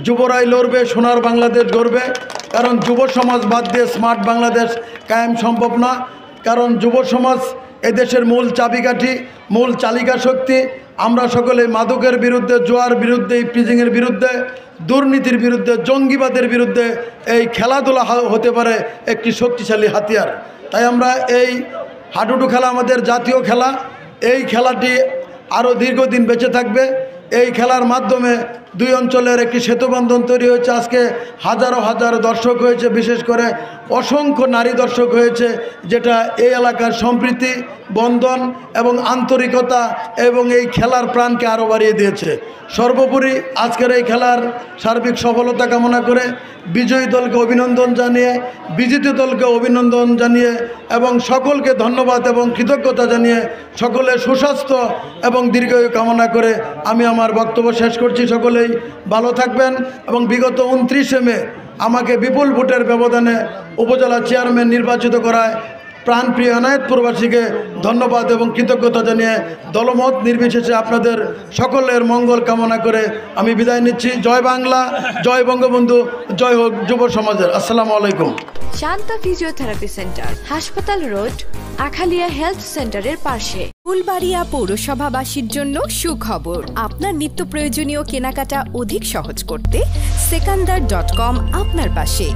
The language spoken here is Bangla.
যুবরাই লড়বে, সোনার বাংলাদেশ গড়বে। কারণ যুব সমাজ বাদ দিয়ে স্মার্ট বাংলাদেশ কায়েম সম্ভব না। কারণ যুব সমাজ এদেশের মূল চাবিকাঠি, মূল চালিকা শক্তি। আমরা সকলে মাদকের বিরুদ্ধে, জুয়ার বিরুদ্ধে, ইফটিজিংয়ের বিরুদ্ধে, দুর্নীতির বিরুদ্ধে, জঙ্গিবাদের বিরুদ্ধে এই খেলাধুলা হতে পারে একটি শক্তিশালী হাতিয়ার। তাই আমরা এই হাডুডু খেলা আমাদের জাতীয় খেলা। এই খেলাটি আরও দীর্ঘদিন বেঁচে থাকবে। এই খেলার মাধ্যমে দুই অঞ্চলের একটি সেতুবন্ধন তৈরি হয়েছে। আজকে হাজারো হাজার দর্শক হয়েছে, বিশেষ করে অসংখ্য নারী দর্শক হয়েছে, যেটা এই এলাকার সম্প্রীতি, বন্ধন এবং আন্তরিকতা এবং এই খেলার প্রাণকে আরও বাড়িয়ে দিয়েছে। সর্বোপরি আজকের এই খেলার সার্বিক সফলতা কামনা করে বিজয়ী দলকে অভিনন্দন জানিয়ে, বিজেতা দলকে অভিনন্দন জানিয়ে এবং সকলকে ধন্যবাদ এবং কৃতজ্ঞতা জানিয়ে সকলের সুস্বাস্থ্য এবং দীর্ঘায়ু কামনা করে আমি আমার বক্তব্য শেষ করছি। সকলেই ভালো থাকবেন এবং বিগত 29শে মে আমাকে বিপুল ভোটের ব্যবধানে উপজেলা চেয়ারম্যান নির্বাচিত করায় প্রাণপ্রিয় এনায়েতপুরবাসীকে ধন্যবাদ এবং কৃতজ্ঞতা জানিয়ে দলমত নির্বিশেষে আপনাদের সকলের মঙ্গল কামনা করে আমি বিদায় নিচ্ছি। জয় বাংলা, জয় বঙ্গবন্ধু, জয় হোক যুব সমাজের। আসসালামু আলাইকুম। শান্তা ফিজিওথেরাপি সেন্টার, হাসপাতাল রোড, আখালিয়া হেলথ সেন্টারের পাশে। ফুলবাড়িয়া পৌরসভাবাসীর জন্য সুখবর। আপনার নিত্য প্রয়োজনীয় কেনাকাটা অধিক সহজ করতে সেকান্দার.com আপনার পাশে।